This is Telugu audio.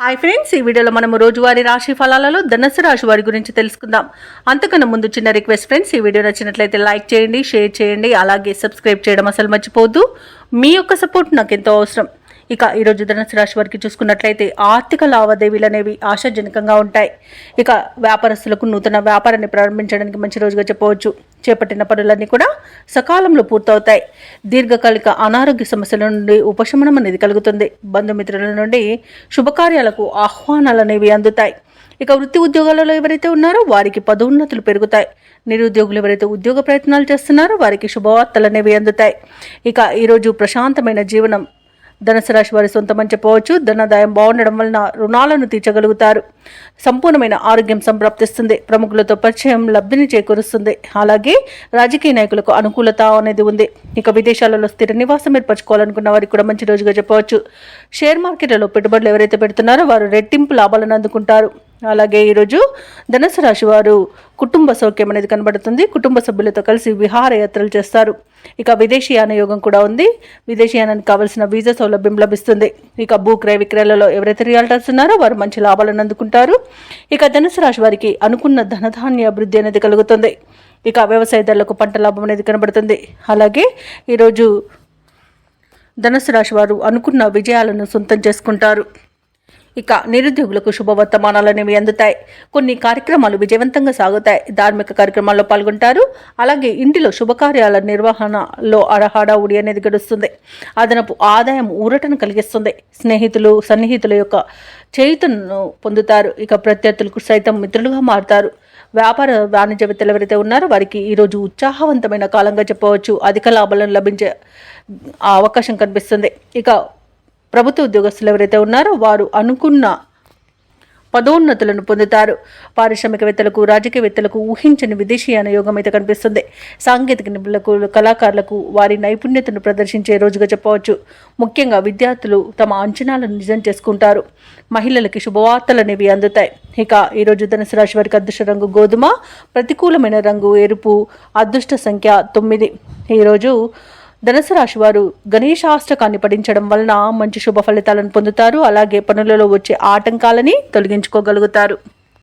హాయ్ ఫ్రెండ్స్, ఈ వీడియోలో మనము రోజువారీ రాశి ఫలాలలో ధనుసు రాశి వారి గురించి తెలుసుకుందాం. అంతకన్నా ముందు చిన్న రిక్వెస్ట్ ఫ్రెండ్స్, ఈ వీడియో నచ్చినట్లయితే లైక్ చేయండి, షేర్ చేయండి, అలాగే సబ్స్క్రైబ్ చేయడం అసలు మర్చిపోవద్దు. మీ యొక్క సపోర్ట్ నాకు ఎంతో అవసరం. ఇక ఈరోజు ధనుసు రాశి వారికి చూసుకున్నట్లయితే ఆర్థిక లావాదేవీలు అనేవి ఆశాజనకంగా ఉంటాయి. ఇక వ్యాపారస్తులకు నూతన వ్యాపారాన్ని ప్రారంభించడానికి మంచి రోజుగా చెప్పవచ్చు. చేపట్టిన పనులన్నీ కూడా సకాలంలో పూర్తవుతాయి. దీర్ఘకాలిక అనారోగ్య సమస్యల నుండి ఉపశమనం అనేది కలుగుతుంది. బంధుమిత్రుల నుండి శుభకార్యాలకు ఆహ్వానాలు అనేవి అందుతాయి. ఇక వృత్తి ఉద్యోగాలలో ఎవరైతే ఉన్నారో వారికి పదోన్నతులు పెరుగుతాయి. నిరుద్యోగులు ఎవరైతే ఉద్యోగ ప్రయత్నాలు చేస్తున్నారో వారికి శుభవార్తలు అనేవి అందుతాయి. ఇక ఈరోజు ప్రశాంతమైన జీవనం ధనుసు రాశి వారి సొంతమని చెప్పవచ్చు. ధనాదాయం బాగుండడం వలన రుణాలను తీర్చగలుగుతారు. సంపూర్ణమైన ఆరోగ్యం సంప్రాప్తిస్తుంది. ప్రముఖులతో పరిచయం లబ్ధిని చేకూరుస్తుంది. అలాగే రాజకీయ నాయకులకు అనుకూలత అనేది ఉంది. ఇక విదేశాలలో స్థిర నివాసం ఏర్పరచుకోవాలనుకున్న వారికి కూడా మంచి రోజుగా చెప్పవచ్చు. షేర్ మార్కెట్లలో పెట్టుబడులు ఎవరైతే పెడుతున్నారో వారు రెట్టింపు లాభాలను అందుకుంటారు. అలాగే ఈరోజు ధనుసు రాశి వారు కుటుంబ సౌఖ్యం అనేది కనబడుతుంది. కుటుంబ సభ్యులతో కలిసి విహారయాత్రలు చేస్తారు. ఇక విదేశీయాన యోగం కూడా ఉంది. విదేశీయానానికి కావలసిన వీసా సౌలభ్యం లభిస్తుంది. ఇక భూ క్రయ విక్రయాలలో ఎవరైతే రియాల్టర్స్ ఉన్నారో వారు మంచి లాభాలను అందుకుంటారు. ఇక ధనుసు రాశి వారికి అనుకున్న ధనధాన్య అభివృద్ధి అనేది కలుగుతుంది. ఇక వ్యవసాయదారులకు పంట లాభం అనేది కనబడుతుంది. అలాగే ఈరోజు ధనుసు రాశి వారు అనుకున్న విజయాలను సొంతం చేసుకుంటారు. ఇక నిరుద్యోగులకు శుభవర్తమానాలు అనేవి అందుతాయి. కొన్ని కార్యక్రమాలు విజయవంతంగా సాగుతాయి. ధార్మిక కార్యక్రమాల్లో పాల్గొంటారు. అలాగే ఇంటిలో శుభకార్యాల నిర్వహణలో హడావుడి అనేది గడుస్తుంది. అదనపు ఆదాయం ఊరటను కలిగిస్తుంది. స్నేహితులు సన్నిహితుల యొక్క చేయుతను పొందుతారు. ఇక ప్రత్యర్థులకు సైతం మిత్రులుగా మారుతారు. వ్యాపార వాణిజ్యవేత్తలు ఎవరైతే ఉన్నారో వారికి ఈరోజు ఉత్సాహవంతమైన కాలంగా చెప్పవచ్చు. అధిక లాభాలను లభించే అవకాశం కనిపిస్తుంది. ఇక ప్రభుత్వ ఉద్యోగస్తులు ఎవరైతే ఉన్నారో వారు అనుకున్న పదోన్నతులను పొందుతారు. పారిశ్రామికవేత్తలకు రాజకీయవేత్తలకు ఊహించని విదేశీయాన యోగం అయితే కనిపిస్తుంది. సాంకేతిక నిపుణులకు కళాకారులకు వారి నైపుణ్యతను ప్రదర్శించే రోజుగా చెప్పవచ్చు. ముఖ్యంగా విద్యార్థులు తమ అంచనాలను నిజం చేసుకుంటారు. మహిళలకి శుభవార్తలు అనేవి అందుతాయి. ఇక ఈరోజు ధనుసు రాశి వారికి అదృష్ట రంగు గోధుమ, ప్రతికూలమైన రంగు ఎరుపు, అదృష్ట సంఖ్య 9. ఈరోజు ధనుసు రాశి వారు గణేశాష్టకాన్ని పఠించడం వలన మంచి శుభ ఫలితాలను పొందుతారు. అలాగే పనులలో వచ్చే ఆటంకాలని తొలగించుకోగలుగుతారు.